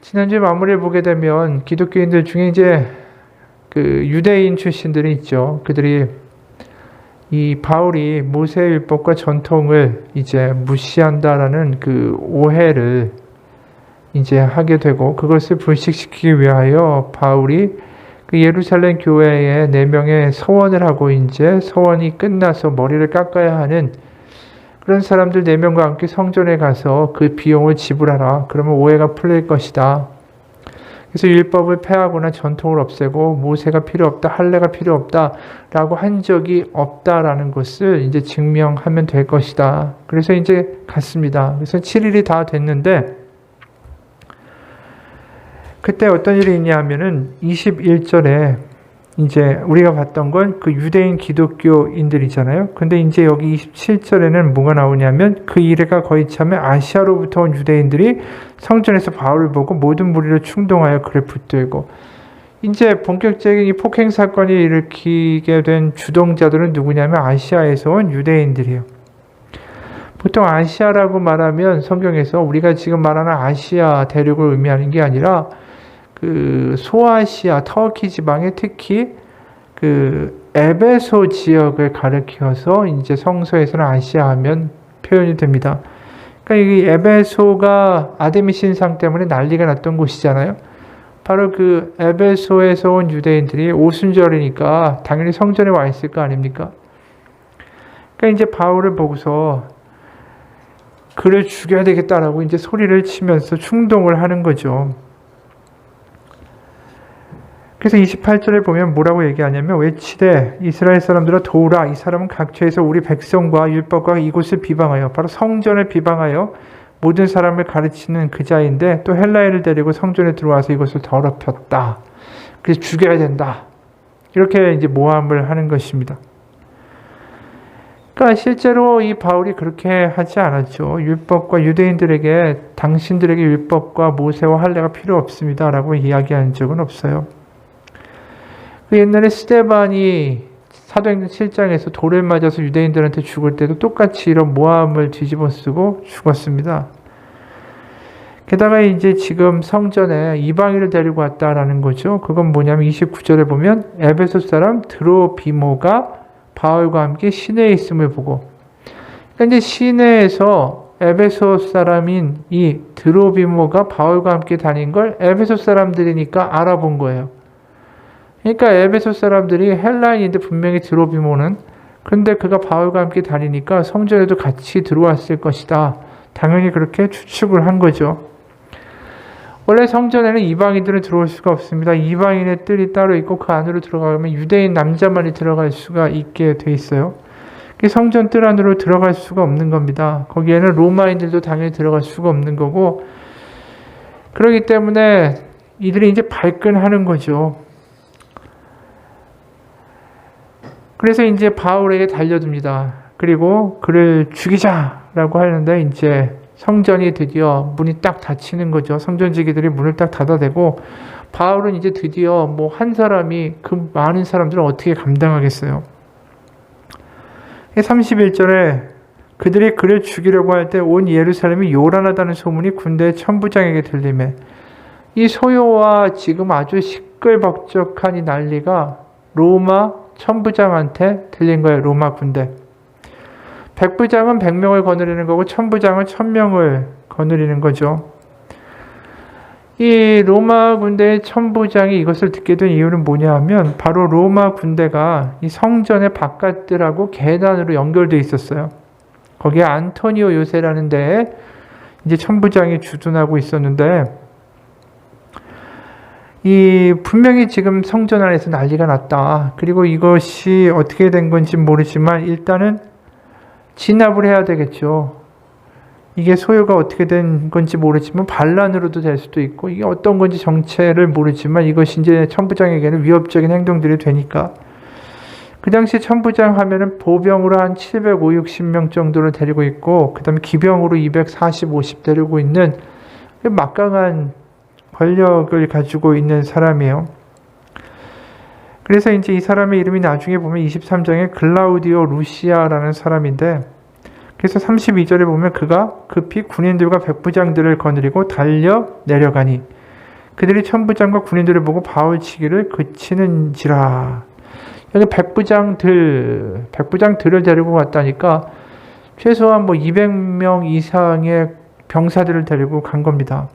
지난주에 마무리를 보게 되면 기독교인들 중에 이제 그 유대인 출신들이 있죠. 그들이 이 바울이 모세율법과 전통을 이제 무시한다라는 그 오해를 이제 하게 되고, 그것을 불식시키기 위하여 바울이 그 예루살렘 교회에 4명의 서원을 하고, 이제 서원이 끝나서 머리를 깎아야 하는 그런 사람들 4명과 함께 성전에 가서 그 비용을 지불하라. 그러면 오해가 풀릴 것이다. 그래서 율법을 폐하거나 전통을 없애고 모세가 필요 없다, 할례가 필요 없다 라고 한 적이 없다라는 것을 이제 증명하면 될 것이다. 그래서 이제 갔습니다. 그래서 7일이 다 됐는데, 그때 어떤 일이 있냐 하면은 21절에 이제 우리가 봤던 건 그 유대인 기독교인들이잖아요. 근데 이제 여기 27절에는 뭐가 나오냐면, 그 이래가 거의 참에 아시아로부터 온 유대인들이 성전에서 바울을 보고 모든 무리를 충동하여 그를 붙들고, 이제 본격적인 이 폭행 사건이 일으키게 된 주동자들은 누구냐면 아시아에서 온 유대인들이에요. 보통 아시아라고 말하면 성경에서 우리가 지금 말하는 아시아 대륙을 의미하는 게 아니라 그 소아시아, 터키 지방에 특히 그 에베소 지역을 가리켜서 이제 성서에서는 아시아 하면 표현이 됩니다. 그러니까 이 에베소가 아데미 신상 때문에 난리가 났던 곳이잖아요. 바로 그 에베소에서 온 유대인들이 오순절이니까 당연히 성전에 와 있을 거 아닙니까? 그러니까 이제 바울을 보고서 그를 죽여야 되겠다라고 이제 소리를 치면서 충동을 하는 거죠. 그래서 28절에 보면 뭐라고 얘기하냐면, 외치되 이스라엘 사람들아 도우라. 이 사람은 각처에서 우리 백성과 율법과 이곳을 비방하여, 바로 성전을 비방하여 모든 사람을 가르치는 그 자인데, 또 헬라인을 데리고 성전에 들어와서 이것을 더럽혔다. 그래서 죽여야 된다. 이렇게 이제 모함을 하는 것입니다. 그러니까 실제로 이 바울이 그렇게 하지 않았죠. 율법과 유대인들에게 당신들에게 율법과 모세와 할례가 필요 없습니다 라고 이야기한 적은 없어요. 그 옛날에 스데반이 사도행전 7장에서 돌을 맞아서 유대인들한테 죽을 때도 똑같이 이런 모함을 뒤집어 쓰고 죽었습니다. 게다가 이제 지금 성전에 이방인을 데리고 왔다라는 거죠. 그건 뭐냐면 29절에 보면 에베소 사람 드로비모가 바울과 함께 시내에 있음을 보고, 그러니까 이제 시내에서 에베소 사람인 이 드로비모가 바울과 함께 다닌 걸 에베소 사람들이니까 알아본 거예요. 그러니까 에베소 사람들이 헬라인인데 분명히 드로비모는, 근데 그가 바울과 함께 다니니까 성전에도 같이 들어왔을 것이다. 당연히 그렇게 추측을 한 거죠. 원래 성전에는 이방인들은 들어올 수가 없습니다. 이방인의 뜰이 따로 있고 그 안으로 들어가면 유대인 남자만이 들어갈 수가 있게 돼 있어요. 성전 뜰 안으로 들어갈 수가 없는 겁니다. 거기에는 로마인들도 당연히 들어갈 수가 없는 거고, 그렇기 때문에 이들이 이제 발끈하는 거죠. 그래서 이제 바울에게 달려듭니다. 그리고 그를 죽이자라고 하는데, 이제 성전이 드디어 문이 딱 닫히는 거죠. 성전지기들이 문을 딱 닫아대고, 바울은 이제 드디어 뭐 한 사람이 그 많은 사람들을 어떻게 감당하겠어요. 31절에 그들이 그를 죽이려고 할 때 온 예루살렘이 요란하다는 소문이 군대 천부장에게 들리매, 이 소요와 지금 아주 시끌벅적한 이 난리가 로마 천부장한테 들린 거예요. 로마 군대. 백부장은 100명을 거느리는 거고 천부장은 1000명을 거느리는 거죠. 이 로마 군대의 천부장이 이것을 듣게 된 이유는 뭐냐 하면, 바로 로마 군대가 이 성전의 바깥들하고 계단으로 연결되어 있었어요. 거기에 안토니오 요새라는 데에 이제 천부장이 주둔하고 있었는데, 이 분명히 지금 성전 안에서 난리가 났다. 그리고 이것이 어떻게 된 건지 모르지만 일단은 진압을 해야 되겠죠. 이게 소요가 어떻게 된 건지 모르지만 반란으로도 될 수도 있고, 이게 어떤 건지 정체를 모르지만 이것이 이제 천부장에게는 위협적인 행동들이 되니까, 그 당시 천부장 하면은 보병으로 한 750명 정도를 데리고 있고, 그 다음에 기병으로 240, 50 데리고 있는 막강한 권력을 가지고 있는 사람이에요. 그래서 이제 이 사람의 이름이 나중에 보면 23장에 글라우디오 루시아라는 사람인데, 그래서 32절에 보면 그가 급히 군인들과 백부장들을 거느리고 달려 내려가니, 그들이 천부장과 군인들을 보고 바울 치기를 그치는지라. 여기 백부장들을 데리고 왔다니까 최소한 200명 이상의 병사들을 데리고 간 겁니다.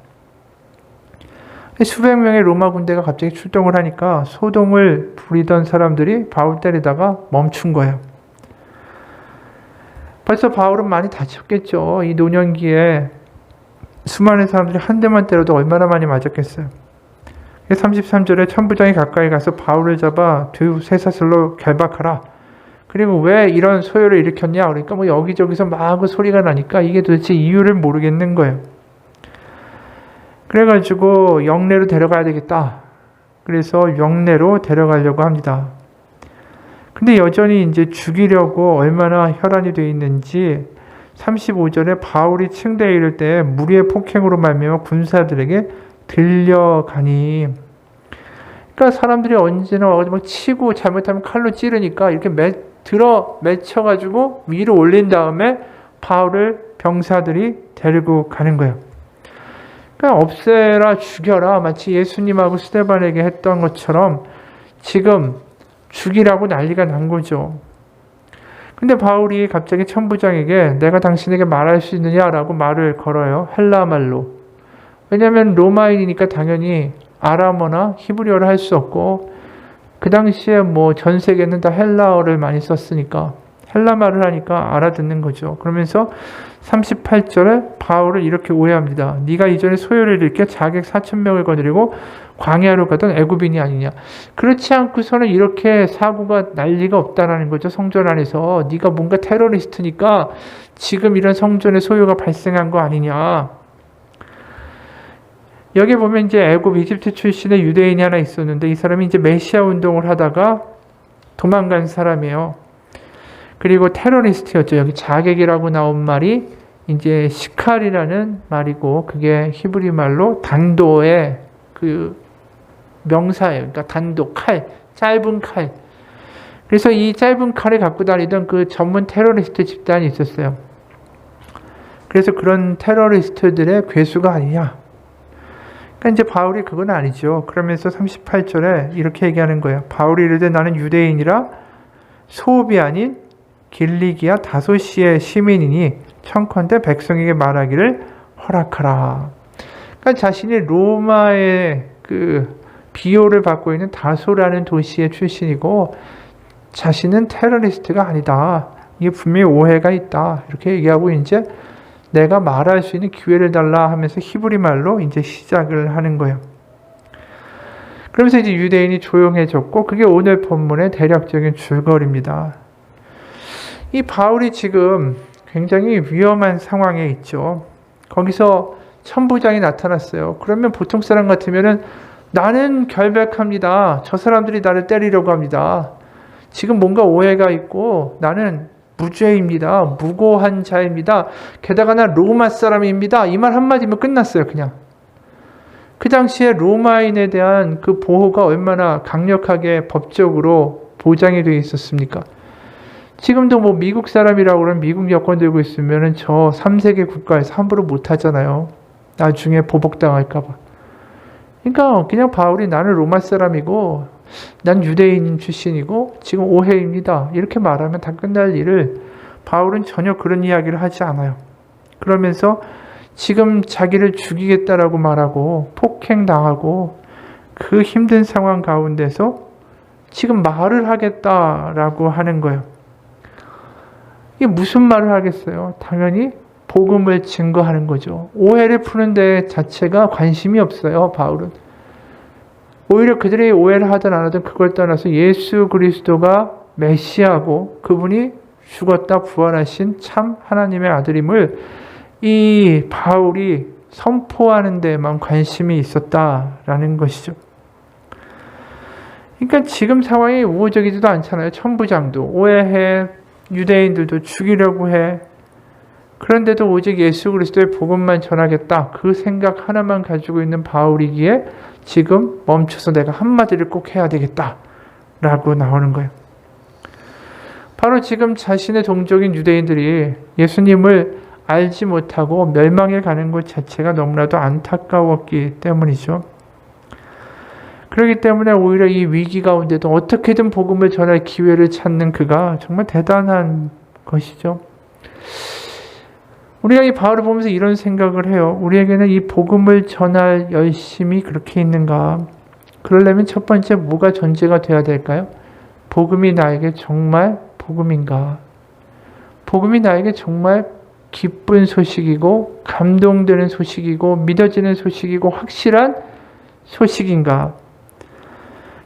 수백 명의 로마 군대가 갑자기 출동을 하니까 소동을 부리던 사람들이 바울 때리다가 멈춘 거예요. 벌써 바울은 많이 다쳤겠죠. 이 노년기에 수많은 사람들이 한 대만 때려도 얼마나 많이 맞았겠어요. 33절에 천부장이 가까이 가서 바울을 잡아 쇠사슬로 결박하라. 그리고 왜 이런 소요를 일으켰냐? 그러니까 여기저기서 막 소리가 나니까 이게 도대체 이유를 모르겠는 거예요. 그래가지고 영내로 데려가야 되겠다. 그래서 영내로 데려가려고 합니다. 근데 여전히 이제 죽이려고 얼마나 혈안이 되어 있는지 35절에 바울이 층대에 이를 때 무리의 폭행으로 말미암아 군사들에게 들려가니, 그러니까 사람들이 언제나 와가지고 치고 잘못하면 칼로 찌르니까 이렇게 맺혀가지고 위로 올린 다음에 바울을 병사들이 데리고 가는 거예요. 그러니까 없애라, 죽여라, 마치 예수님하고 스데반에게 했던 것처럼 지금 죽이라고 난리가 난 거죠. 근데 바울이 갑자기 천부장에게 내가 당신에게 말할 수 있느냐라고 말을 걸어요. 헬라 말로. 왜냐하면 로마인이니까 당연히 아람어나 히브리어를 할 수 없고, 그 당시에 전 세계는 다 헬라어를 많이 썼으니까 헬라 말을 하니까 알아듣는 거죠. 그러면서 38절에 바울을 이렇게 오해합니다. 네가 이전에 소요를 일으켜 자객 4,000명을 거느리고 광야로 가던 애굽인이 아니냐. 그렇지 않고서는 이렇게 사고가 날 리가 없다라는 거죠. 성전 안에서 네가 뭔가 테러리스트니까 지금 이런 성전의 소요가 발생한 거 아니냐. 여기 보면 이제 애굽 이집트 출신의 유대인이 하나 있었는데 이 사람이 이제 메시아 운동을 하다가 도망간 사람이에요. 그리고 테러리스트였죠. 여기 자객이라고 나온 말이 이제 시칼이라는 말이고, 그게 히브리 말로 단도의 그 명사예요. 그러니까 단도, 칼, 짧은 칼. 그래서 이 짧은 칼을 갖고 다니던 그 전문 테러리스트 집단이 있었어요. 그래서 그런 테러리스트들의 괴수가 아니냐. 그러니까 이제 바울이 그건 아니죠. 그러면서 38절에 이렇게 얘기하는 거예요. 바울이 이르되 나는 유대인이라 소읍이 아닌 길리기아 다소시의 시민이니 청컨대 백성에게 말하기를 허락하라. 그러니까 자신이 로마의 그 비호를 받고 있는 다소라는 도시의 출신이고 자신은 테러리스트가 아니다. 이게 분명히 오해가 있다. 이렇게 얘기하고 이제 내가 말할 수 있는 기회를 달라 하면서 히브리 말로 이제 시작을 하는 거예요. 그러면서 이제 유대인이 조용해졌고, 그게 오늘 본문의 대략적인 줄거리입니다. 이 바울이 지금 굉장히 위험한 상황에 있죠. 거기서 천부장이 나타났어요. 그러면 보통 사람 같으면은 나는 결백합니다. 저 사람들이 나를 때리려고 합니다. 지금 뭔가 오해가 있고 나는 무죄입니다. 무고한 자입니다. 게다가 나 로마 사람입니다. 이 말 한마디면 끝났어요. 그냥. 그 당시에 로마인에 대한 그 보호가 얼마나 강력하게 법적으로 보장이 되어 있었습니까? 지금도 미국 사람이라고 그러면 미국 여권 들고 있으면 저 3세계 국가에서 함부로 못 하잖아요. 나중에 보복당할까봐. 그러니까 그냥 바울이 나는 로마 사람이고 난 유대인 출신이고 지금 오해입니다. 이렇게 말하면 다 끝날 일을 바울은 전혀 그런 이야기를 하지 않아요. 그러면서 지금 자기를 죽이겠다라고 말하고 폭행당하고 그 힘든 상황 가운데서 지금 말을 하겠다라고 하는 거예요. 이게 무슨 말을 하겠어요? 당연히 복음을 증거하는 거죠. 오해를 푸는 데 자체가 관심이 없어요, 바울은. 오히려 그들이 오해를 하든 안 하든 그걸 떠나서 예수 그리스도가 메시아고 그분이 죽었다 부활하신 참 하나님의 아들임을 이 바울이 선포하는 데만 관심이 있었다라는 것이죠. 그러니까 지금 상황이 우호적이지도 않잖아요. 천부장도 오해해, 유대인들도 죽이려고 해. 그런데도 오직 예수 그리스도의 복음만 전하겠다. 그 생각 하나만 가지고 있는 바울이기에 지금 멈춰서 내가 한마디를 꼭 해야 되겠다. 라고 나오는 거예요. 바로 지금 자신의 동족인 유대인들이 예수님을 알지 못하고 멸망해 가는 것 자체가 너무나도 안타까웠기 때문이죠. 그렇기 때문에 오히려 이 위기 가운데도 어떻게든 복음을 전할 기회를 찾는 그가 정말 대단한 것이죠. 우리가 이 바울을 보면서 이런 생각을 해요. 우리에게는 이 복음을 전할 열심이 그렇게 있는가? 그러려면 첫 번째 뭐가 전제가 돼야 될까요? 복음이 나에게 정말 복음인가? 복음이 나에게 정말 기쁜 소식이고 감동되는 소식이고 믿어지는 소식이고 확실한 소식인가?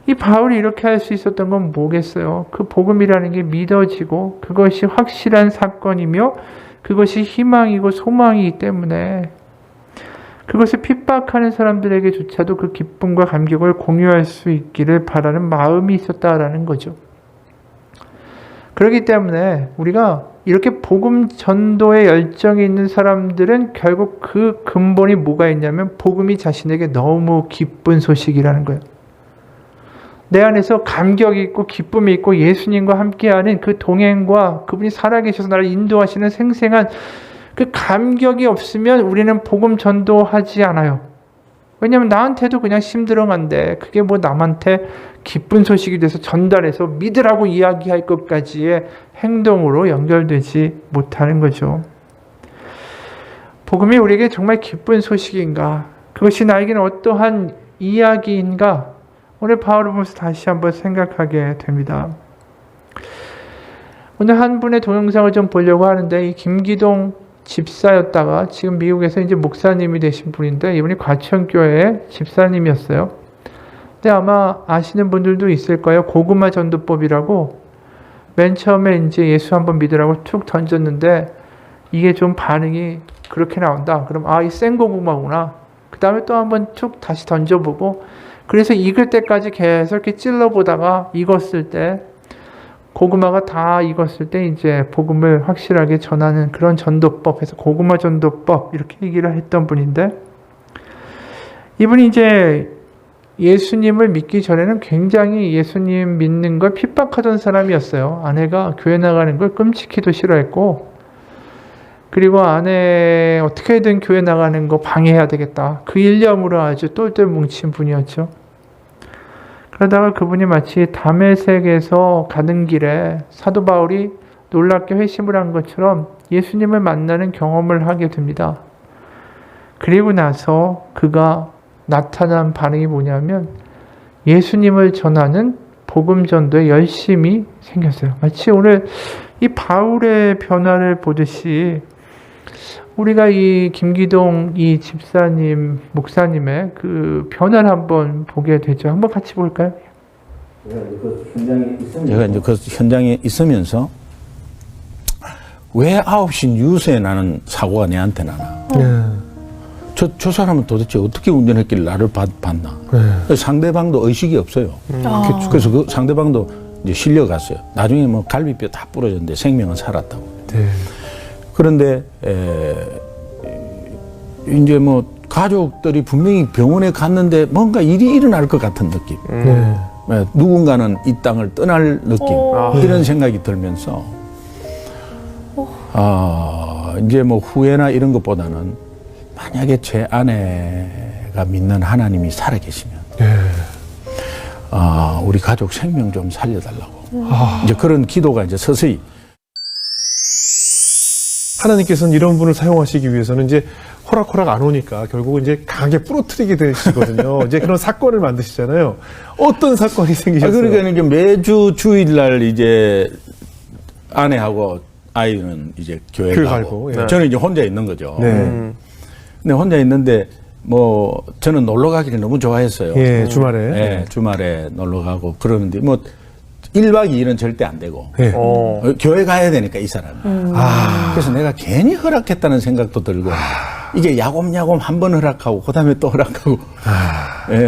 이 바울이 이렇게 할 수 있었던 건 뭐겠어요? 그 복음이라는 게 믿어지고 그것이 확실한 사건이며 그것이 희망이고 소망이기 때문에 그것을 핍박하는 사람들에게조차도 그 기쁨과 감격을 공유할 수 있기를 바라는 마음이 있었다라는 거죠. 그렇기 때문에 우리가 이렇게 복음 전도에 열정이 있는 사람들은 결국 그 근본이 뭐가 있냐면 복음이 자신에게 너무 기쁜 소식이라는 거예요. 내 안에서 감격이 있고 기쁨이 있고 예수님과 함께하는 그 동행과 그분이 살아계셔서 나를 인도하시는 생생한 그 감격이 없으면 우리는 복음 전도하지 않아요. 왜냐하면 나한테도 그냥 심드렁한데 그게 뭐 남한테 기쁜 소식이 돼서 전달해서 믿으라고 이야기할 것까지의 행동으로 연결되지 못하는 거죠. 복음이 우리에게 정말 기쁜 소식인가? 그것이 나에게는 어떠한 이야기인가? 오늘 바울을 보면서 다시 한번 생각하게 됩니다. 오늘 한 분의 동영상을 좀 보려고 하는데 이 김기동 집사였다가 지금 미국에서 이제 목사님이 되신 분인데 이분이 과천교회의 집사님이었어요. 근데 아마 아시는 분들도 있을 거예요. 고구마 전도법이라고 맨 처음에 이제 예수 한번 믿으라고 툭 던졌는데 이게 좀 반응이 그렇게 나온다. 그럼 이 센 고구마구나. 그 다음에 또 한번 툭 다시 던져보고 그래서 익을 때까지 계속 이렇게 찔러보다가 익었을 때 고구마가 다 익었을 때 이제 복음을 확실하게 전하는 그런 전도법에서 고구마 전도법 이렇게 얘기를 했던 분인데 이분이 이제 예수님을 믿기 전에는 굉장히 예수님 믿는 걸 핍박하던 사람이었어요. 아내가 교회 나가는 걸 끔찍히도 싫어했고 그리고 아내 어떻게든 교회 나가는 거 방해해야 되겠다. 그 일념으로 아주 똘똘 뭉친 분이었죠. 그러다가 그분이 마치 다메섹에서 가는 길에 사도 바울이 놀랍게 회심을 한 것처럼 예수님을 만나는 경험을 하게 됩니다. 그리고 나서 그가 나타난 반응이 뭐냐면 예수님을 전하는 복음 전도에 열심이 생겼어요. 마치 오늘 이 바울의 변화를 보듯이 우리가 이 김기동 이 집사님, 목사님의 그 변화를 한번 보게 되죠. 한번 같이 볼까요? 제가 이제 그 현장에 있으면서 왜 9시 뉴스에 나는 사고가 내한테 나나? 저 사람은 도대체 어떻게 운전했길래 나를 봤나? 상대방도 의식이 없어요. 그래서 그 상대방도 이제 실려갔어요. 나중에 뭐 갈비뼈 다 부러졌는데 생명은 살았다고. 네. 그런데 이제 뭐 가족들이 분명히 병원에 갔는데 뭔가 일이 일어날 것 같은 느낌. 누군가는 이 땅을 떠날 느낌. 이런 생각이 들면서 이제 뭐 후회나 이런 것보다는 만약에 제 아내가 믿는 하나님이 살아계시면 우리 가족 생명 좀 살려달라고 이제 그런 기도가 이제 서서히 하나님께서는 이런 분을 사용하시기 위해서는 이제 호락호락 안 오니까 결국은 이제 강하게 부러뜨리게 되시거든요. 이제 그런 사건을 만드시잖아요. 어떤 사건이 생기셨어요? 그러니까 이제 매주 주일날 이제 아내하고 아이는 이제 교회 가고 저는 이제 혼자 있는 거죠. 근데 혼자 있는데 뭐 저는 놀러 가기를 너무 좋아했어요. 예, 주말에. 주말에 놀러 가고 그러는데 뭐 1박 2일은 절대 안 되고 교회 가야 되니까 이 사람이. 그래서 내가 괜히 허락했다는 생각도 들고 이게 야곱야곱 한 번 허락하고 그다음에 또 허락하고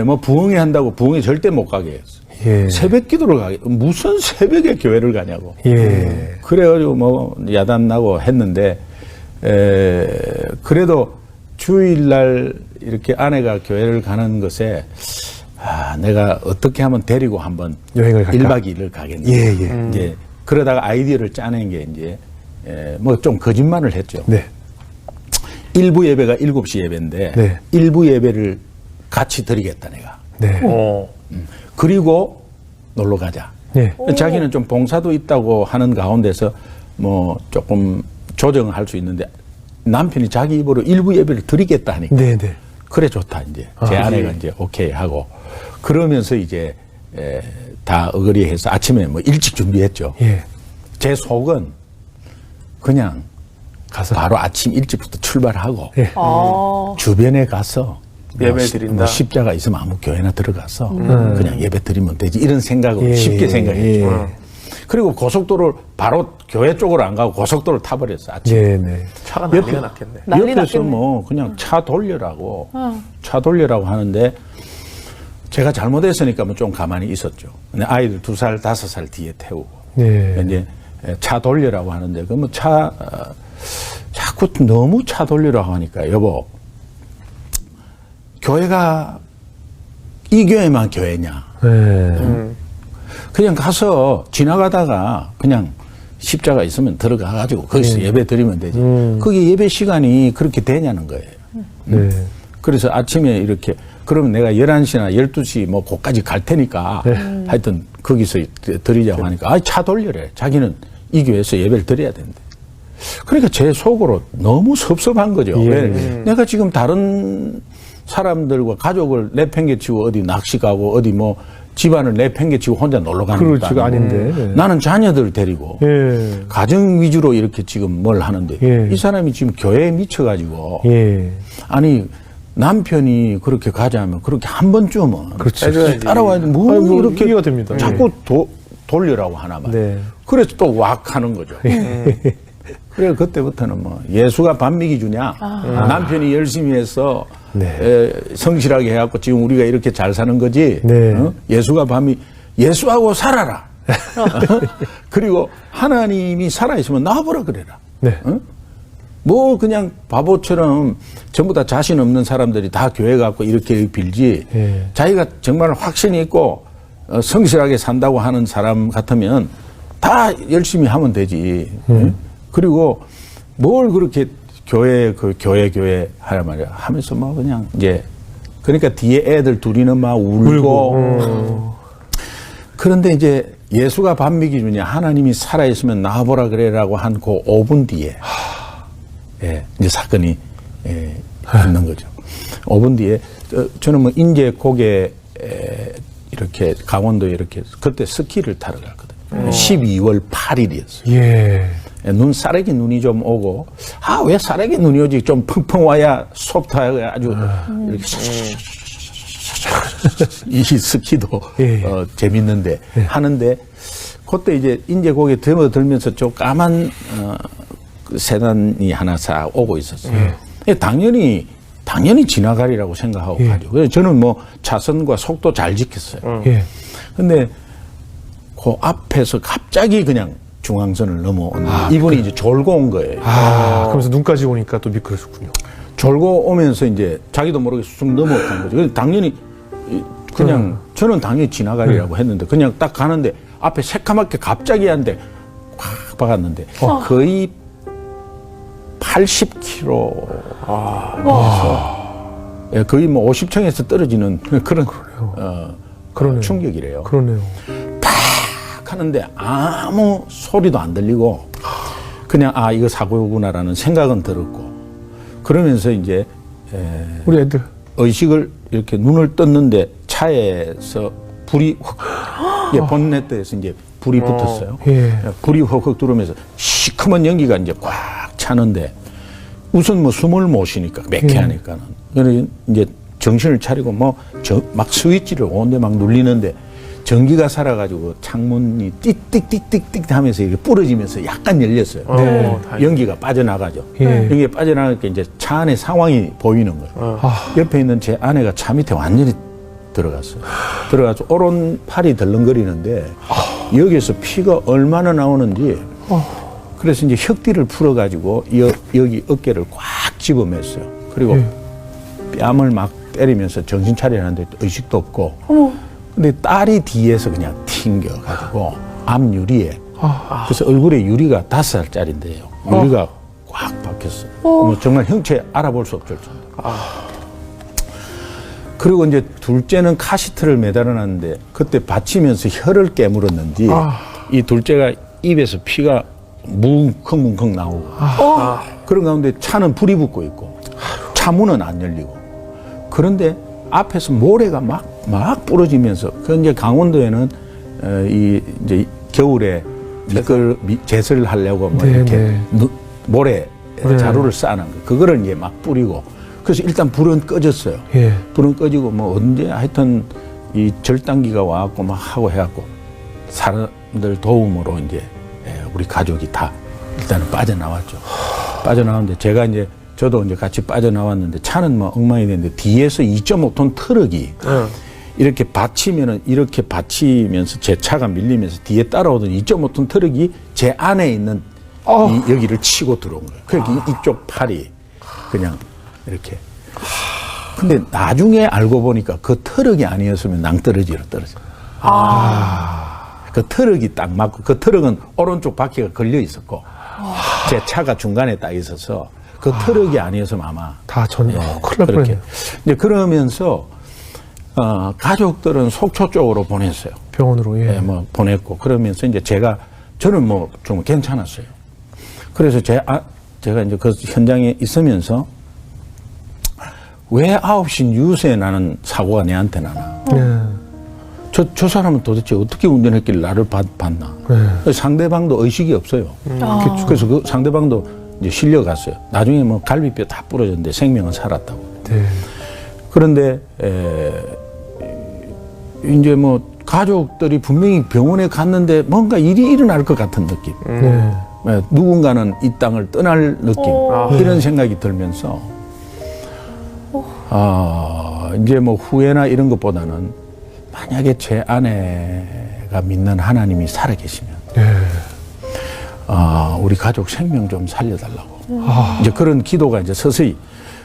뭐 부흥회 한다고 부흥회 절대 못 가게 했어. 새벽 기도를 가게 무슨 새벽에 교회를 가냐고. 그래가지고 뭐 야단 나고 했는데 그래도 주일날 이렇게 아내가 교회를 가는 것에 내가 어떻게 하면 데리고 한번 여행을 갈까? 1박 2일을 가겠냐. 이제 그러다가 아이디어를 짜낸 게 이제 뭐 좀 거짓말을 했죠. 일부 예배가 7시 예배인데 일부 예배를 같이 드리겠다 내가. 그리고 놀러 가자. 네. 자기는 좀 봉사도 있다고 하는 가운데서 뭐 조금 조정할 수 있는데 남편이 자기 입으로 일부 예배를 드리겠다 하니까 네네. 그래 좋다 이제 제 아내가 이제 오케이 하고 그러면서 이제 다 어거리해서 아침에 뭐 일찍 준비했죠. 예. 제 속은 그냥 가서 바로 아침 일찍부터 출발하고 예. 주변에 가서 예배 드린다. 뭐 십자가 있으면 아무 교회나 들어가서 그냥 예배 드리면 되지 이런 생각으로 예, 쉽게 예, 생각했죠. 예. 그리고 고속도로를 바로 교회 쪽으로 안 가고 고속도로를 타버렸어 아침에. 네네. 차가 난리가 났겠네. 난리 옆에서 났겠네. 뭐 그냥 차 돌려라고 하는데 제가 잘못했으니까 뭐 좀 가만히 있었죠. 근데 아이들 2살, 5살 뒤에 태우고 네. 이제 차 돌려라고 하는데 그러면 자꾸 너무 차 돌리라고 하니까 여보 교회가 이 교회만 교회냐? 네. 그냥 가서 지나가다가 그냥 십자가 있으면 들어가 가지고 거기서 예배 드리면 되지. 그게 예배 시간이 그렇게 되냐는 거예요. 네. 그래서 아침에 이렇게 그러면 내가 11시나 12시 뭐 거기까지 갈 테니까 하여튼 거기서 드리자고 하니까 차 돌려래. 자기는 이 교회에서 예배를 드려야 된대. 그러니까 제 속으로 너무 섭섭한 거죠. 예. 왜? 내가 지금 다른 사람들과 가족을 내팽개치고 어디 낚시 가고 어디 뭐 집안을 내팽개치고 혼자 놀러 가는 것도 그렇지가 아니고 아닌데. 나는 자녀들 데리고 예. 가정 위주로 이렇게 지금 뭘 하는데 예. 이 사람이 지금 교회에 미쳐가지고 예. 아니 남편이 그렇게 가자면 그렇게 한 번쯤은 그렇죠. 해줘야지. 따라와야 돼. 뭐 아이고, 이렇게 이해가 됩니다. 자꾸 돌리라고 하나만. 네. 그래서 또 왁 하는 거죠. 그래 그때부터는 뭐 예수가 반미기 주냐 남편이 열심히 해서 네. 성실하게 해갖고 지금 우리가 이렇게 잘 사는 거지. 네. 예수가 예수하고 살아라. 그리고 하나님이 살아있으면 나와보라 그래라. 네. 뭐 그냥 바보처럼 전부 다 자신 없는 사람들이 다 교회 갖고 이렇게 빌지 예. 자기가 정말 확신이 있고 성실하게 산다고 하는 사람 같으면 다 열심히 하면 되지. 그리고 뭘 그렇게 교회 하란 말이야 하면서 뭐 그냥 이제 그러니까 뒤에 애들 둘이는 막 울고 그런데 이제 예수가 반미기 주냐 하나님이 살아있으면 나와보라 그래라고 한 그 5분 뒤에 예, 이제 사건이 있는 거죠. 5분 뒤에 저는 뭐 인제 고개 이렇게 강원도에 이렇게 그때 스키를 타러 갔거든요. 12월 8일이었어요. 예. 싸래기 눈이 좀 오고 왜 싸래기 눈이 오지 좀 펑펑 와야 소프트하게 아주 이렇게 이 스키도 예. 재밌는데 하는데 그때 이제 인제 고개 들면서 좀 까만 그 세단이 하나 싹 오고 있었어요. 당연히 지나가리라고 생각하고 가죠. 그래서 저는 뭐 차선과 속도 잘 지켰어요. 예. 근데 그 앞에서 갑자기 그냥 중앙선을 넘어오는데 이분이 이제 졸고 온 거예요. 그러면서 눈까지 오니까 또 미끄러졌군요. 졸고 오면서 이제 자기도 모르게 쑥 넘어간 거죠. 그래서 당연히 그냥 저는 당연히 지나가리라고 했는데 그냥 딱 가는데 앞에 새카맣게 갑자기 한데 꽉 박았는데 거의 80km. 예, 거의 뭐 50층에서 떨어지는 그런 그러네요. 충격이래요. 그러네요. 하는데 아무 소리도 안 들리고 그냥 이거 사고구나라는 생각은 들었고 그러면서 이제 우리 애들. 의식을 이렇게 눈을 떴는데 차에서 불이 확 본네트에서 이제 불이 붙었어요. 예. 불이 헉헉 들어오면서 시커먼 연기가 이제 꽉 차는데 우선 뭐 숨을 못 쉬니까 매캐하니까는 그래서 이제 정신을 차리고 막 스위치를 온데 막 눌리는데 전기가 살아가지고 창문이 띡띡띡띡띡 하면서 이렇게 부러지면서 약간 열렸어요. 네. 연기가 빠져나가죠. 예. 연기가 빠져나가니까 이제 차 안에 상황이 보이는 거예요. 옆에 있는 제 아내가 차 밑에 완전히 들어갔어요. 들어가서 오른팔이 덜렁거리는데 여기에서 피가 얼마나 나오는지 그래서 이제 혁띠를 풀어가지고 여기 어깨를 꽉 집어맸어요. 그리고 뺨을 막 때리면서 정신 차리는데 의식도 없고 근데 딸이 뒤에서 그냥 튕겨가지고 앞 유리에 그래서 얼굴에 유리가 5살짜리인데요. 유리가 꽉 박혔어요. 뭐 정말 형체 알아볼 수 없을 정도. 그리고 이제 둘째는 카시트를 매달아놨는데 그때 받치면서 혀를 깨물었는지 이 둘째가 입에서 피가 뭉컹뭉컹 나오고 그런 가운데 차는 불이 붙고 있고 차 문은 안 열리고 그런데 앞에서 모래가 막 부러지면서 그 이제 강원도에는 이 이제 겨울에 제설을 하려고 뭐 이렇게 모래 자루를 쌓아놓은 거 그거를 이제 막 뿌리고 그래서 일단 불은 꺼졌어요. 예. 불은 꺼지고 뭐 언제 하여튼 이 절단기가 와갖고 막 하고 해갖고 사람들 도움으로 이제 우리 가족이 다 일단은 빠져나왔죠. 빠져나왔는데 제가 이제 저도 이제 같이 빠져나왔는데 차는 뭐 엉망이 됐는데 뒤에서 2.5톤 트럭이 이렇게 받치면은 이렇게 받치면서 제 차가 밀리면서 뒤에 따라오던 2.5톤 트럭이 제 안에 있는 여기를 치고 들어온 거예요. 그러니까 이쪽 팔이 그냥 이렇게. 근데 나중에 알고 보니까 그 트럭이 아니었으면 낭떠러지로 떨어져요. 그 트럭이 딱 맞고 그 트럭은 오른쪽 바퀴가 걸려 있었고 제 차가 중간에 딱 있어서 그 트럭이 아니었으면 아마 다 큰일 날 그렇게. 뻔했네요. 이제 그러면서 가족들은 속초 쪽으로 보냈어요. 병원으로. 예. 네, 뭐 보냈고 그러면서 이제 저는 뭐 좀 괜찮았어요. 그래서 제가 이제 그 현장에 있으면서 왜 9시 뉴스에 나는 사고가 내한테 나나? 저 사람은 도대체 어떻게 운전했길래 나를 봤나? 상대방도 의식이 없어요. 그래서 그 상대방도 이제 실려갔어요. 나중에 뭐 갈비뼈 다 부러졌는데 생명은 살았다고. 네. 그런데 이제 뭐 가족들이 분명히 병원에 갔는데 뭔가 일이 일어날 것 같은 느낌. 누군가는 이 땅을 떠날 느낌. 이런 생각이 들면서 이제 뭐 후회나 이런 것보다는 만약에 제 아내가 믿는 하나님이 살아계시면 우리 가족 생명 좀 살려달라고 이제 그런 기도가 이제 서서히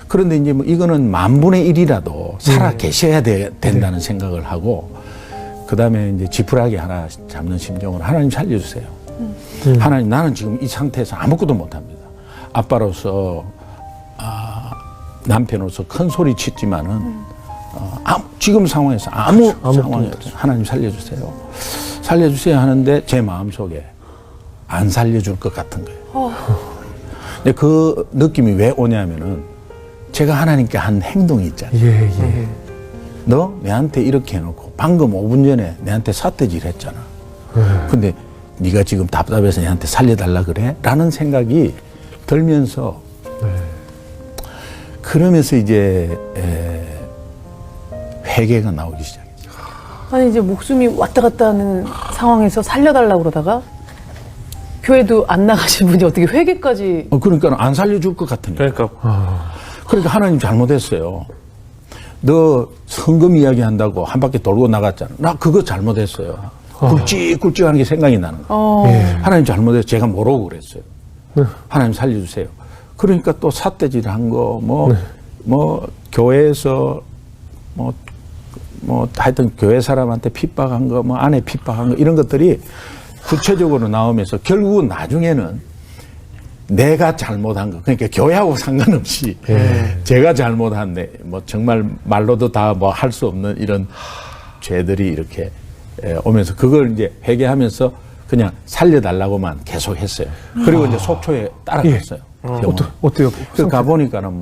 그런데 이제 뭐 이거는 10,000분의 1이라도 살아계셔야 된다는 생각을 하고 그 다음에 이제 지푸라기 하나 잡는 심정으로 하나님 살려주세요. 하나님 나는 지금 이 상태에서 아무것도 못합니다. 아빠로서 남편으로서 큰 소리 치지만은 지금 상황에서 아무 상황이 없어요. 하나님 살려주세요. 살려주세요 하는데 제 마음속에 안 살려줄 것 같은 거예요. 근데 그 느낌이 왜 오냐면은 제가 하나님께 한 행동이 있잖아요. 너 내한테 이렇게 해놓고 방금 5분 전에 내한테 삿대질 했잖아. 근데 네가 지금 답답해서 내한테 살려달라 그래? 라는 생각이 들면서 그러면서 이제 회개가 나오기 시작했죠. 아니 이제 목숨이 왔다 갔다 하는 상황에서 살려달라고 그러다가 교회도 안 나가신 분이 어떻게 회개까지 그러니까 안 살려줄 것 같으니까. 그러니까 하나님 잘못했어요. 너 성금 이야기 한다고 한 바퀴 돌고 나갔잖아. 나 그거 잘못했어요. 굵직굵직하는 게 생각이 나는 거예요. 하나님 잘못해서 제가 모르고 그랬어요. 하나님 살려주세요. 그러니까 또 삿대질 한 거, 뭐, 교회에서, 하여튼 교회 사람한테 핍박한 거, 뭐, 아내 핍박한 거, 이런 것들이 구체적으로 나오면서 결국은 나중에는 내가 잘못한 거, 그러니까 교회하고 상관없이 제가 잘못한 뭐, 정말 말로도 다 뭐 할 수 없는 이런 죄들이 이렇게 오면서 그걸 이제 회개하면서 그냥 살려달라고만 계속 했어요. 그리고 이제 속초에 따라갔어요. 어때요? 그 가보니까는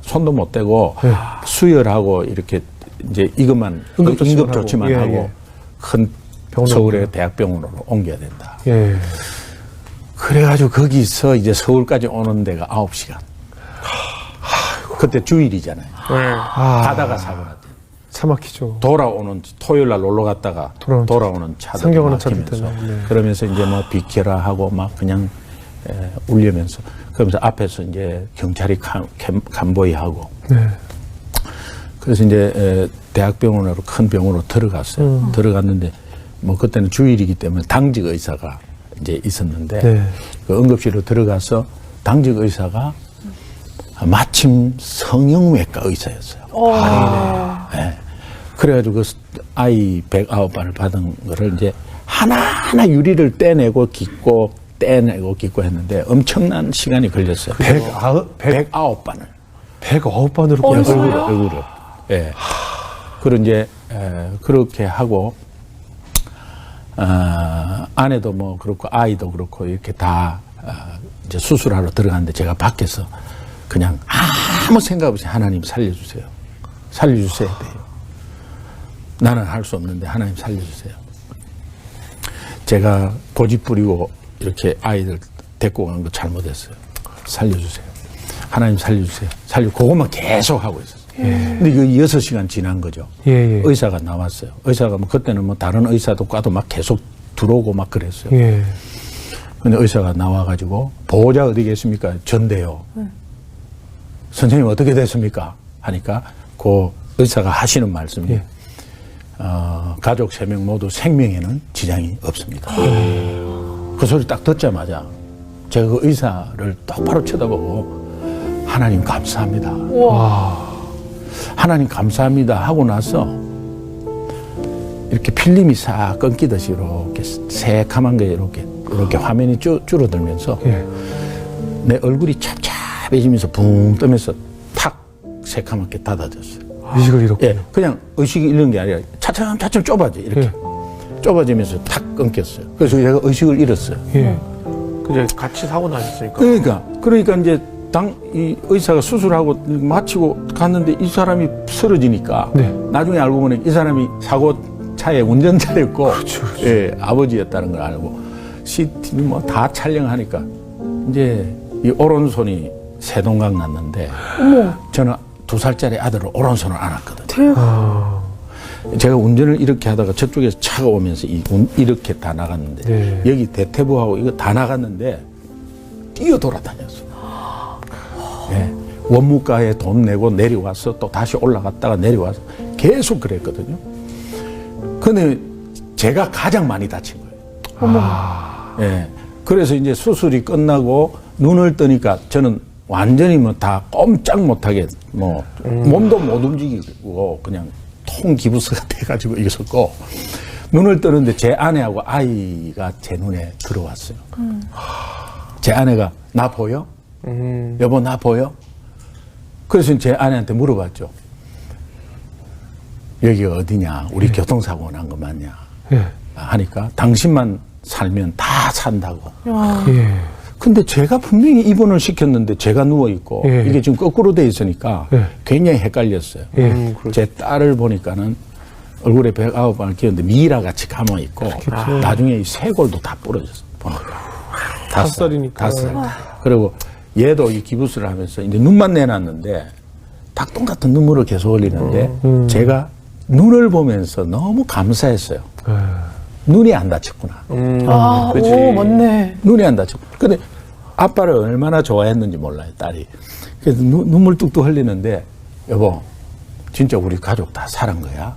손도 못 대고 수혈하고 이렇게 이제 이것만 응급조치만 하고 큰 서울의 대학병원으로 옮겨야 된다. 그래가지고 거기서 이제 서울까지 오는 데가 9시간. 그때 주일이잖아요. 가다가 사고 났대. 차 막히죠. 돌아오는 토요일 날 놀러 갔다가 돌아오는 차들 상경하는 차들 막히면서 때문에. 그러면서 이제 뭐 비켜라 하고 막 그냥 울리면서 그러면서 앞에서 이제 경찰이 간보이하고 그래서 이제 대학병원으로 큰 병원으로 들어갔어요. 들어갔는데 뭐 그때는 주일이기 때문에 당직 의사가 이제 있었는데 그 응급실로 들어가서 당직 의사가 마침 성형외과 의사였어요. 네. 그래가지고 그 아이 109발을 받은 거를 이제 하나하나 유리를 떼내고 깃고 했는데 엄청난 시간이 걸렸어요. 109반을. 109반으로. 얼굴에. 예. 그런 이제 그렇게 하고 아내도 뭐 그렇고 아이도 그렇고 이렇게 다 이제 수술하러 들어갔는데 제가 밖에서 그냥 아무 생각 없이 하나님 살려주세요. 살려주셔야 돼요. 나는 할 수 없는데 하나님 살려주세요. 제가 고집 부리고 이렇게 아이들 데리고 가는 거 잘못했어요. 살려주세요. 하나님 살려주세요. 그것만 계속 하고 있었어요. 근데 그 6시간 지난 거죠. 의사가 나왔어요. 의사가 뭐 그때는 뭐 다른 의사도 과도 막 계속 들어오고 막 그랬어요. 근데 의사가 나와가지고 보호자 어디 계십니까? 전데요. 선생님 어떻게 됐습니까? 하니까 그 의사가 하시는 말씀이 가족 3명 모두 생명에는 지장이 없습니다. 그 소리 딱 듣자마자 제가 그 의사를 똑바로 쳐다보고 하나님 감사합니다. 하나님 감사합니다 하고 나서 이렇게 필름이 싹 끊기듯이 이렇게 새카만 게 이렇게 화면이 줄어들면서 내 얼굴이 찹찹해지면서 붕 뜨면서 탁 새카맣게 닫아졌어요. 의식을 잃었고. 예, 그냥 의식이 잃는 게 아니라 차츰 좁아져 이렇게 좁아지면서 탁 끊겼어요. 그래서 제가 의식을 잃었어요. 이제 같이 사고 나셨으니까. 그러니까 이제 이 의사가 수술하고 마치고 갔는데 이 사람이 쓰러지니까 나중에 알고 보니 이 사람이 사고차의 운전자였고 예, 아버지였다는 걸 알고 CCTV 뭐 다 촬영하니까 이제 이 오른손이 세동강 났는데 저는 2살짜리 아들을 오른손을 안았거든요. 제가 운전을 이렇게 하다가 저쪽에서 차가 오면서 이렇게 다 나갔는데 여기 대퇴부하고 이거 다 나갔는데 뛰어 돌아다녔어. 예, 원무가에 돈 내고 내려와서 또 다시 올라갔다가 내려와서 계속 그랬거든요. 근데 제가 가장 많이 다친 거예요. 예, 그래서 이제 수술이 끝나고 눈을 뜨니까 저는 완전히 뭐 다 꼼짝 못하게 뭐 몸도 못 움직이고 그냥 통기부스가 돼가지고 있었고 눈을 뜨는데 제 아내하고 아이가 제 눈에 들어왔어요. 제 아내가 나 보여? 여보 나 보여? 그래서 제 아내한테 물어봤죠. 여기가 어디냐? 우리 교통사고 난 거 맞냐? 하니까 당신만 살면 다 산다고. 근데 제가 분명히 입원을 시켰는데 제가 누워있고 이게 지금 거꾸로 돼 있으니까 굉장히 헷갈렸어요. 제 딸을 보니까는 얼굴에 109번을 끼웠는데 미라같이 감아있고 나중에 이 쇄골도 다 부러졌어. 보니까. 5살이니까. 5살. 그리고 얘도 이 기부스를 하면서 이제 눈만 내놨는데 닭똥 같은 눈물을 계속 흘리는데 제가 눈을 보면서 너무 감사했어요. 눈이 안 다쳤구나. 그치. 오, 맞네. 눈이 안 다쳤고. 근데 아빠를 얼마나 좋아했는지 몰라요, 딸이. 그래서 눈물 뚝뚝 흘리는데, 여보, 진짜 우리 가족 다 살은 거야?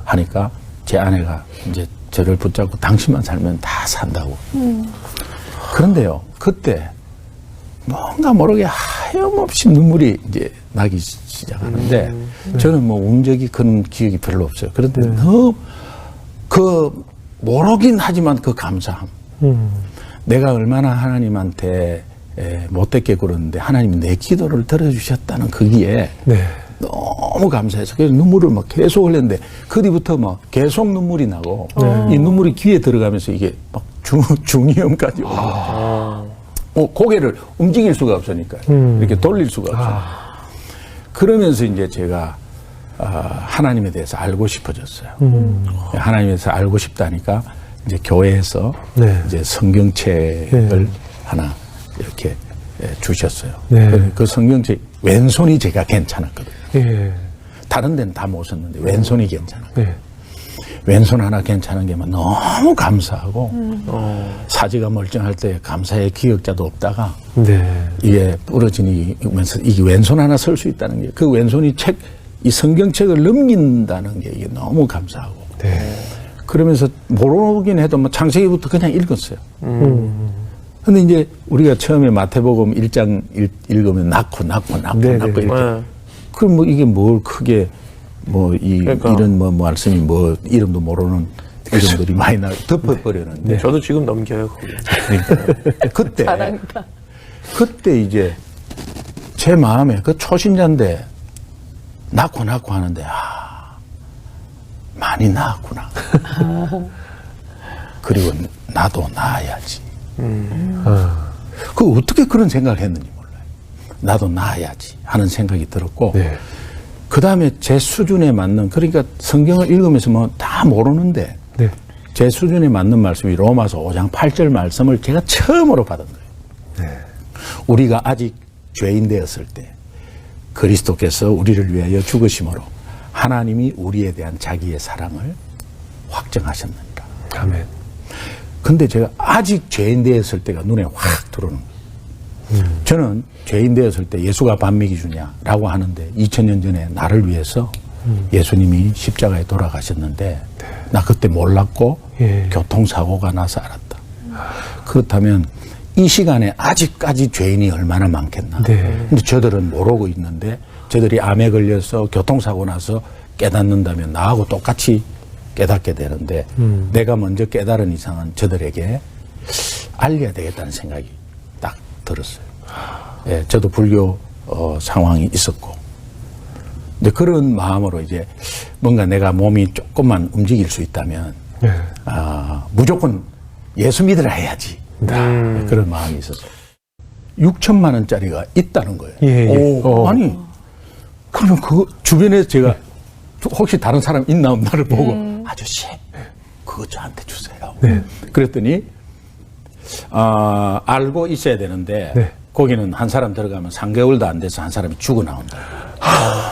하니까 제 아내가 이제 저를 붙잡고 당신만 살면 다 산다고. 그런데요, 그때 뭔가 모르게 하염없이 눈물이 이제 나기 시작하는데, 저는 뭐 운 적이 그런 기억이 별로 없어요. 그런데 너무 모르긴 하지만 그 감사함. 내가 얼마나 하나님한테 못되게 굴었는데 하나님이 내 기도를 들어주셨다는 거기에 너무 감사해서 그래서 눈물을 막 계속 흘렸는데 그 뒤부터 막 계속 눈물이 나고 이 눈물이 귀에 들어가면서 이게 막 중이염까지 오고 고개를 움직일 수가 없으니까 이렇게 돌릴 수가 없어요. 그러면서 이제 제가 하나님에 대해서 알고 싶어졌어요. 하나님에 대해서 알고 싶다니까 이제 교회에서 이제 성경책을 하나 이렇게 주셨어요. 그 성경책 왼손이 제가 괜찮았거든요. 다른 데는 다 못 썼는데 왼손이 괜찮았거든요. 왼손 하나 괜찮은 게만 너무 감사하고 사지가 멀쩡할 때 감사의 기억자도 없다가 이게 부러지면서 이게 왼손 하나 쓸 수 있다는 게 그 왼손이 이 성경책을 넘긴다는 게 이게 너무 감사하고 그러면서 모르긴 해도 뭐 창세기부터 그냥 읽었어요. 근데 이제 우리가 처음에 마태복음 1장 읽으면 낳고 이렇게. 그럼 뭐 이게 뭘 크게 그러니까. 이런 말씀이 이름도 모르는 이름들이 많이 덮어버렸는데. 저도 지금 넘겨요, 거기. 그때. 잘한다. 그때 이제 제 마음에 그 초신자인데 낳고 하는데 많이 낳았구나. 그리고 나도 낳아야지. 그 어떻게 그런 생각을 했는지 몰라요. 나도 낳아야지 하는 생각이 들었고 네. 그 다음에 제 수준에 맞는, 그러니까 성경을 읽으면서 뭐 다 모르는데 네. 제 수준에 맞는 말씀이 로마서 5장 8절 말씀을 제가 처음으로 받은 거예요. 네. 우리가 아직 죄인 되었을 때 그리스도께서 우리를 위하여 죽으심으로 하나님이 우리에 대한 자기의 사랑을 확정하셨느니라. 아멘. 근데 제가 아직 죄인 되었을 때가 눈에 확 들어오는 거예요. 저는 죄인 되었을 때 예수가 반미기 주냐라고 하는데 2000년 전에 나를 위해서 예수님이 십자가에 돌아가셨는데 나 그때 몰랐고 예. 교통사고가 나서 알았다. 그렇다면 이 시간에 아직까지 죄인이 얼마나 많겠나. 네. 근데 저들은 모르고 있는데 저들이 암에 걸려서 교통사고 나서 깨닫는다면 나하고 똑같이 깨닫게 되는데 내가 먼저 깨달은 이상은 저들에게 알려야 되겠다는 생각이 딱 들었어요. 예, 저도 불교 상황이 있었고 근데 그런 마음으로 이제 뭔가 내가 몸이 조금만 움직일 수 있다면 네. 무조건 예수 믿으라 해야지. 그런 마음이 있었어요. 6천만 원짜리가 있다는 거예요. 예, 예. 아니 그러면 그 주변에 제가 혹시 다른 사람 있나 없나를 보고 아저씨 그거 저한테 주세요. 네. 그랬더니 알고 있어야 되는데 네. 거기는 한 사람 들어가면 3개월도 안 돼서 한 사람이 죽어 나온다.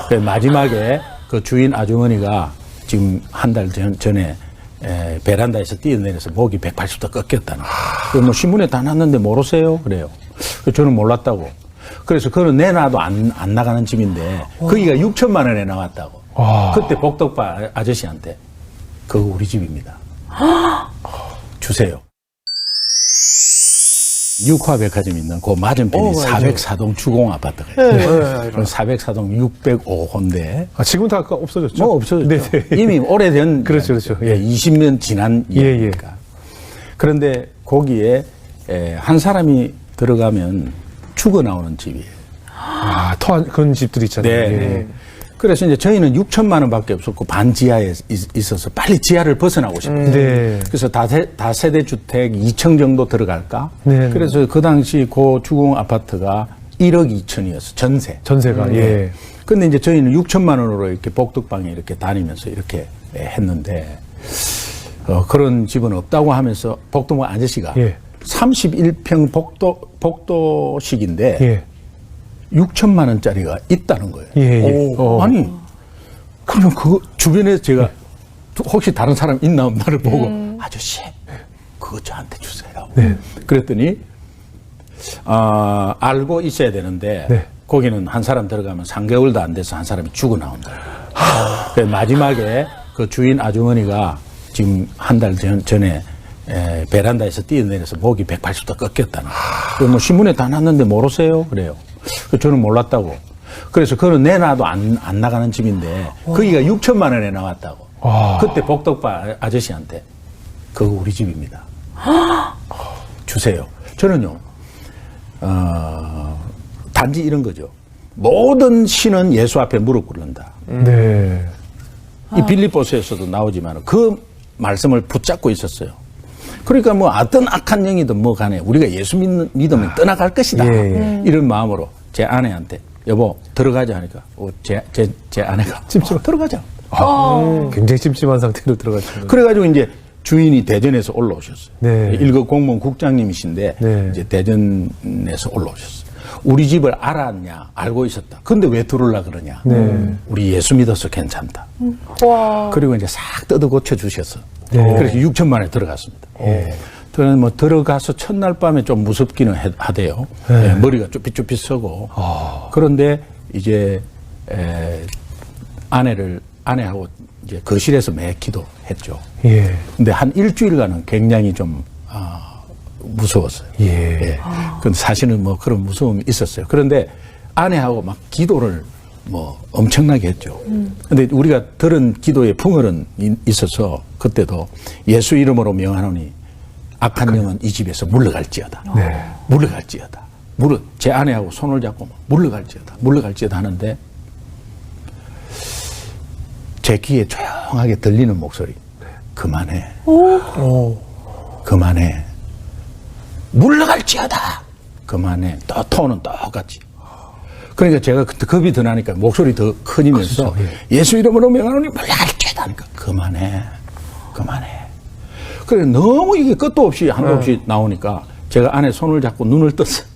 그래서 마지막에 그 주인 아주머니가 지금 한 달 전에 베란다에서 뛰어내려서 목이 180도 꺾였다는 거예요. 뭐 신문에 다 났는데 모르세요? 그래요. 저는 몰랐다고. 그래서 그거는 내놔도 안 나가는 집인데 거기가 6천만 원에 나왔다고. 그때 복덕바 아저씨한테 그거 우리 집입니다. 주세요. 육화백화점 있는 그 맞은편에 404동 주공 아파트가 있어요. 404동 605호인데 지금 다 아까 없어졌죠? 뭐 없어졌죠. 네네. 이미 오래된 그렇죠, 그렇죠. 예, 20년 지난 예, 예. 이야기니까. 그런데 거기에 한 사람이 들어가면 죽어 나오는 집이에요. 그런 집들이 있잖아요. 네. 예. 그래서 이제 저희는 6천만 원밖에 없었고 반지하에 있어서 빨리 지하를 벗어나고 싶어요. 네. 그래서 다세대 주택 2층 정도 들어갈까? 네. 그래서 그 당시 그 주공 아파트가 1억 2천이었어. 전세. 전세가, 예. 근데 이제 저희는 6천만 원으로 이렇게 복덕방에 이렇게 다니면서 이렇게 했는데, 그런 집은 없다고 하면서 복덕방 아저씨가 예. 31평 복도식인데, 예. 6천만 원짜리가 있다는 거예요. 예, 예. 아니, 그러면 그 주변에 제가 혹시 다른 사람 있나 없나를 보고 아저씨, 그거 저한테 주세요. 네. 그랬더니 알고 있어야 되는데 네. 거기는 한 사람 들어가면 3개월도 안 돼서 한 사람이 죽어 나온다. 그래서 마지막에 그 주인 아주머니가 지금 한 달 전에 베란다에서 뛰어내려서 목이 180도 꺾였다는 거예요. 뭐 신문에 다 났는데 모르세요? 그래요. 저는 몰랐다고. 그래서 그거는 내놔도 안 나가는 집인데 거기가 6천만 원에 나왔다고. 그때 복덕바 아저씨한테 그거 우리 집입니다. 주세요. 저는요, 단지 이런 거죠. 모든 신은 예수 앞에 무릎 꿇는다. 네. 이 빌립보서에서도 나오지만 그 말씀을 붙잡고 있었어요. 그러니까 뭐 어떤 악한 영이든 뭐 간에 우리가 예수 믿으면 떠나갈 것이다. 예. 이런 마음으로 제 아내한테 여보 들어가자 하니까 제 아내가 들어가자. 굉장히 찜찜한 상태로 들어갔죠. 그래가지고 이제 주인이 대전에서 올라오셨어요. 네. 1급 공무원 국장님이신데 네. 이제 대전에서 올라오셨어요. 우리 집을 알았냐 알고 있었다. 근데 왜 들어올라 그러냐. 네. 우리 예수 믿어서 괜찮다. 그리고 이제 싹 뜯어 고쳐 주셨어. 네. 그래서 6천만 원에 들어갔습니다. 저는 뭐 들어가서 첫날 밤에 좀 무섭기는 하대요. 네. 예, 머리가 쭈삣쭈삣 서고. 그런데 이제 아내하고 이제 거실에서 매 기도했죠. 예. 근데 한 일주일간은 굉장히 좀 무서웠어요. 예. 근데 사실은 뭐 그런 무서움이 있었어요. 그런데 아내하고 막 기도를 뭐 엄청나게 했죠. 근데 우리가 들은 기도의 풍월은 있어서 그때도 예수 이름으로 명하노니 악한 영은 이 집에서 물러갈지어다. 네. 제 귀에 조용하게 들리는 목소리. 그만해. 오. 그만해. 물러갈지어다. 그만해. 또 톤은 똑같이. 그러니까 제가 그때 겁이 더 나니까 목소리 더 커지면서 그렇죠. 예수 이름으로 명하노니 물러갈지어다 하니까 그만해. 그만해. 그래 너무 이게 끝도 없이 한도 없이 나오니까 제가 안에 손을 잡고 눈을 떴어요.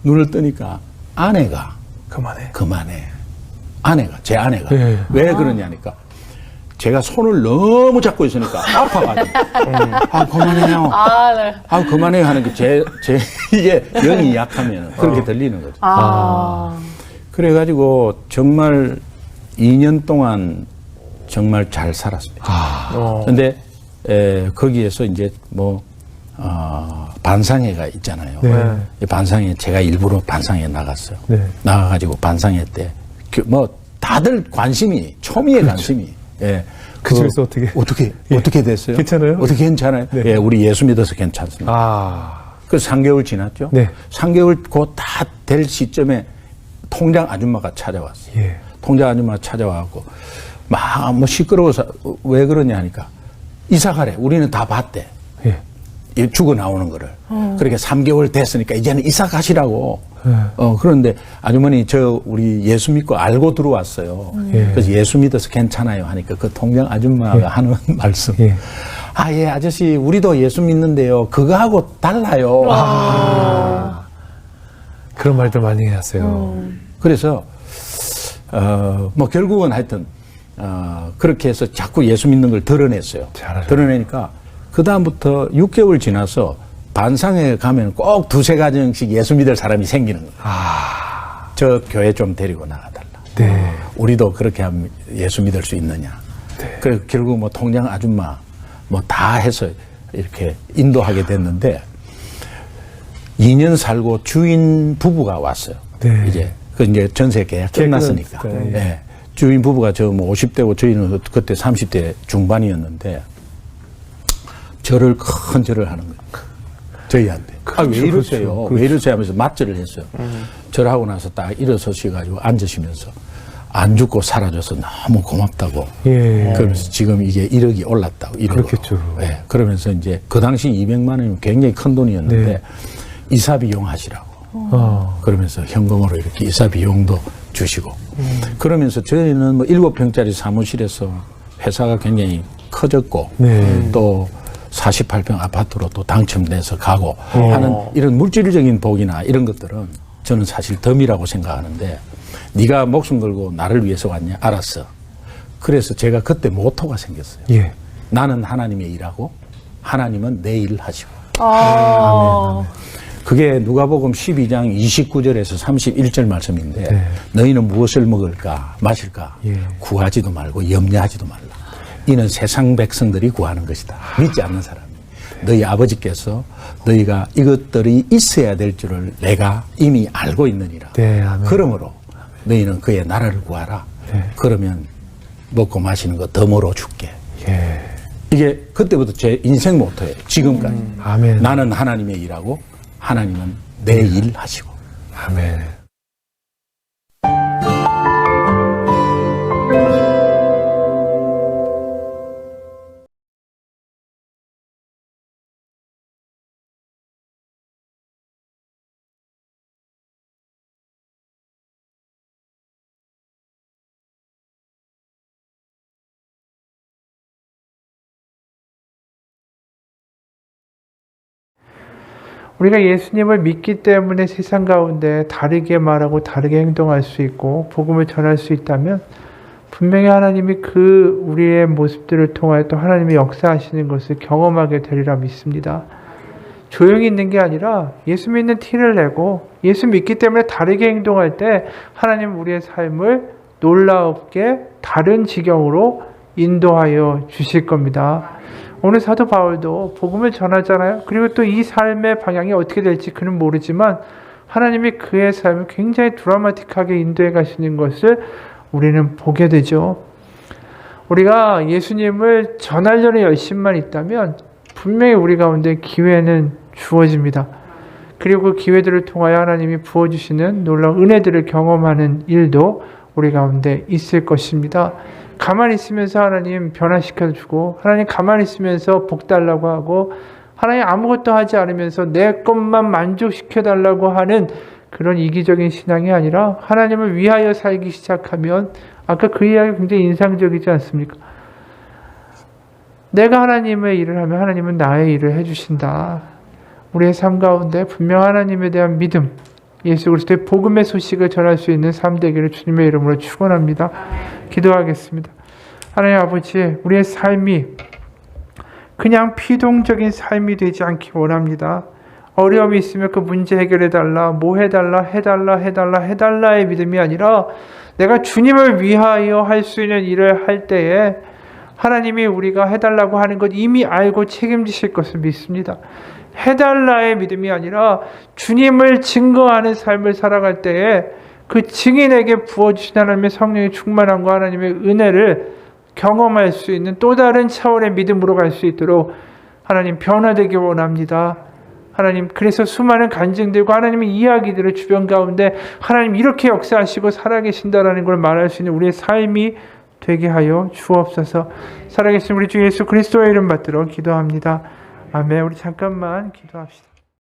눈을 뜨니까 아내가 그만해. 아내가 제 아내가 왜 그러냐니까 제가 손을 너무 잡고 있으니까 아파가지고 아 그만해요. 네. 아 그만해요 하는 게 제 이게 영이 약하면 그렇게 들리는 거죠. 그래가지고 정말 2년 동안 정말 잘 살았습니다. 근데 거기에서 이제 뭐 반상회가 있잖아요. 이 반상회 제가 일부러 반상회 나갔어요. 나가가지고 반상회 때 뭐 다들 관심이 초미의 관심이 그 집에서 어떻게 됐어요? 괜찮아요? 어떻게 괜찮아요? 네. 예, 우리 예수 믿어서 괜찮습니다. 그래서 3개월 지났죠. 네. 3개월 곧 다 될 시점에 통장 아줌마가 찾아왔어요. 통장 아줌마가 찾아와갖고 막 뭐 시끄러워서 왜 그러냐 하니까 이사 가래. 우리는 다 봤대. 죽어 나오는 거를. 그렇게 3개월 됐으니까 이제는 이사 가시라고. 그런데 아주머니 우리 예수 믿고 알고 들어왔어요. 그래서 예수 믿어서 괜찮아요 하니까 그 통장 아줌마가 하는 말씀. 아, 예, 아저씨, 우리도 예수 믿는데요. 그거하고 달라요. 그런 말들 많이 해놨어요. 그래서, 뭐 결국은 하여튼, 그렇게 해서 자꾸 예수 믿는 걸 드러냈어요. 드러내니까 그다음부터 6개월 지나서 반상회 가면 꼭 2-3가정씩 예수 믿을 사람이 생기는 거예요. 저 교회 좀 데리고 나가달라. 우리도 그렇게 하면 예수 믿을 수 있느냐. 그래서 결국 뭐 통장 아줌마 뭐 다 해서 이렇게 인도하게 됐는데 2년 살고 주인 부부가 왔어요. 이제 전세 계약 끝났으니까. 주인 부부가 저 뭐 50대고 저희는 그때 30대 중반이었는데 절을 큰 절을 하는 거예요. 저희한테. 왜 이러세요? 왜 이러세요? 하면서 맞절을 했어요. 절하고 나서 딱 일어서셔가지고 앉으시면서 안 죽고 살아줘서 너무 고맙다고. 그러면서 지금 이게 1억이 올랐다고. 1억으로. 그렇겠죠. 그러면서 이제 그 당시 200만 원이면 굉장히 큰 돈이었는데 이사 비용 하시라고. 그러면서 현금으로 이렇게 이사 비용도 주시고. 그러면서 저희는 뭐 7평짜리 사무실에서 회사가 굉장히 커졌고 또 48평 아파트로 또 당첨돼서 가고 하는 이런 물질적인 복이나 이런 것들은 저는 사실 덤이라고 생각하는데 네가 목숨 걸고 나를 위해서 왔냐? 알았어. 그래서 제가 그때 모토가 생겼어요. 나는 하나님의 일하고 하나님은 내 일을 하시고. 아멘. 그게 누가복음 12장 29절에서 31절 말씀인데 너희는 무엇을 먹을까 마실까 구하지도 말고 염려하지도 말라. 이는 세상 백성들이 구하는 것이다. 믿지 않는 사람이. 너희 아버지께서 너희가 이것들이 있어야 될 줄을 내가 이미 알고 있느니라. 그러므로 너희는 그의 나라를 구하라. 그러면 먹고 마시는 거 덤으로 줄게. 이게 그때부터 제 인생 모토예요. 지금까지. 나는 하나님의 일하고 하나님은 내 일 하시고. 아멘. 우리가 예수님을 믿기 때문에 세상 가운데 다르게 말하고 다르게 행동할 수 있고 복음을 전할 수 있다면 분명히 하나님이 그 우리의 모습들을 통하여 또 하나님이 역사하시는 것을 경험하게 되리라 믿습니다. 조용히 있는 게 아니라 예수 믿는 티를 내고 예수 믿기 때문에 다르게 행동할 때 하나님 우리의 삶을 놀랍게 다른 지경으로 인도하여 주실 겁니다. 오늘 사도 바울도 복음을 전하잖아요. 그리고 또 이 삶의 방향이 어떻게 될지 그는 모르지만 하나님이 그의 삶을 굉장히 드라마틱하게 인도해 가시는 것을 우리는 보게 되죠. 우리가 예수님을 전하려는 열심만 있다면 분명히 우리 가운데 기회는 주어집니다. 그리고 그 기회들을 통하여 하나님이 부어주시는 놀라운 은혜들을 경험하는 일도 우리 가운데 있을 것입니다. 가만히 있으면서 하나님 변화시켜주고, 하나님 가만히 있으면서 복 달라고 하고, 하나님 아무것도 하지 않으면서 내 것만 만족시켜달라고 하는 그런 이기적인 신앙이 아니라 하나님을 위하여 살기 시작하면, 아까 그 이야기 굉장히 인상적이지 않습니까? 내가 하나님의 일을 하면 하나님은 나의 일을 해주신다. 우리의 삶 가운데 분명 하나님에 대한 믿음, 예수 그리스도의 복음의 소식을 전할 수 있는 삶 되기를 주님의 이름으로 축원합니다. 기도하겠습니다. 하나님 아버지, 우리의 삶이 그냥 피동적인 삶이 되지 않기 원합니다. 어려움이 있으면 그 문제 해결해달라, 뭐 해달라의 믿음이 아니라 내가 주님을 위하여 할 수 있는 일을 할 때에 하나님이 우리가 해달라고 하는 것 이미 알고 책임지실 것을 믿습니다. 해달라의 믿음이 아니라 주님을 증거하는 삶을 살아갈 때에 그 증인에게 부어주신 하나님의 성령의 충만함과 하나님의 은혜를 경험할 수 있는 또 다른 차원의 믿음으로 갈 수 있도록 하나님 변화되기 원합니다. 하나님, 그래서 수많은 간증들과 하나님의 이야기들을 주변 가운데 하나님 이렇게 역사하시고 살아계신다라는 걸 말할 수 있는 우리의 삶이 되게 하여 주옵소서. 살아계신 우리 주 예수 그리스도의 이름 받들어 기도합니다. 아멘. 우리 잠깐만 기도합시다.